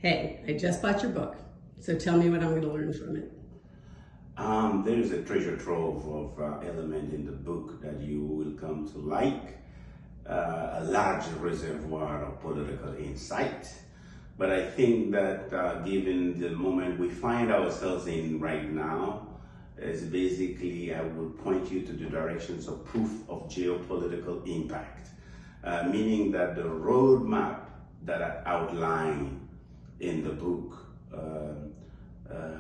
Hey, I just bought your book, so tell me what I'm going to learn from it. There is a treasure trove of elements in the book that you will come to like, a large reservoir of political insight. But I think that given the moment we find ourselves in right now, is basically, I will point you to the directions of proof of geopolitical impact, meaning that the roadmap that I outline in the book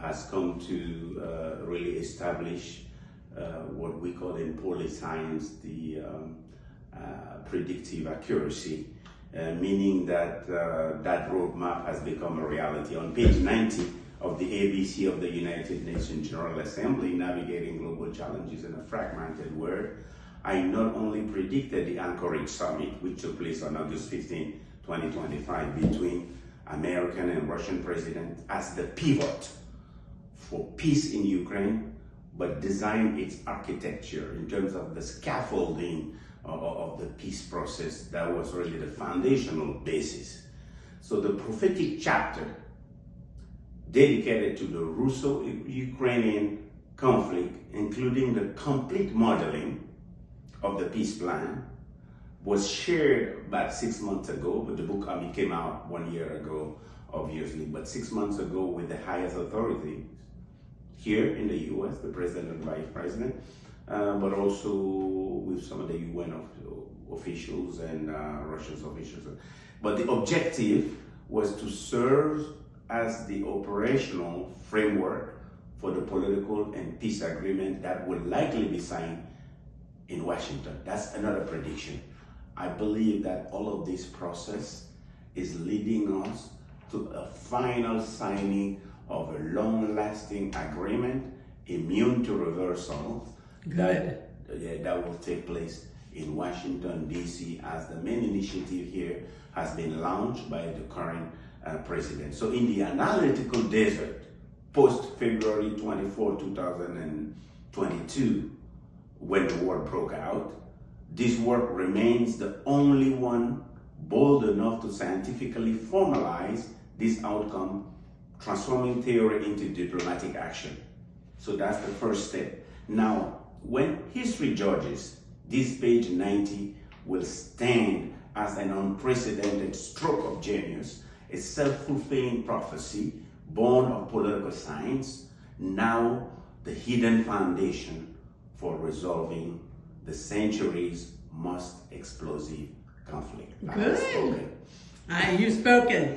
has come to really establish what we call in policy science the predictive accuracy, meaning that that roadmap has become a reality. On page 90 of the ABC of the United Nations General Assembly, Navigating Global Challenges in a Fragmented World, I not only predicted the Anchorage Summit, which took place on August 15, 2025, between American and Russian presidents as the pivot for peace in Ukraine, but designed its architecture in terms of the scaffolding of the peace process that was really the foundational basis. So the prophetic chapter dedicated to the Russo-Ukrainian conflict, including the complete modeling of the peace plan, was shared about 6 months ago, but the book came out 1 year ago, obviously, but 6 months ago with the highest authority here in the US, the president and vice president, but also with some of the UN officials and Russian officials. But the objective was to serve as the operational framework for the political and peace agreement that would likely be signed in Washington. That's another prediction. I believe that all of this process is leading us to a final signing of a long-lasting agreement, immune to reversal, that will take place in Washington, D.C., as the main initiative here has been launched by the current president. So in the analytical desert, post-February 24, 2022, when the war broke out, this work remains the only one bold enough to scientifically formalize this outcome, transforming theory into diplomatic action. So that's the first step. Now, when history judges, this page 90 will stand as an unprecedented stroke of genius, a self-fulfilling prophecy born of political science, now the hidden foundation for resolving the centuries' most explosive conflict. Good. You've spoken.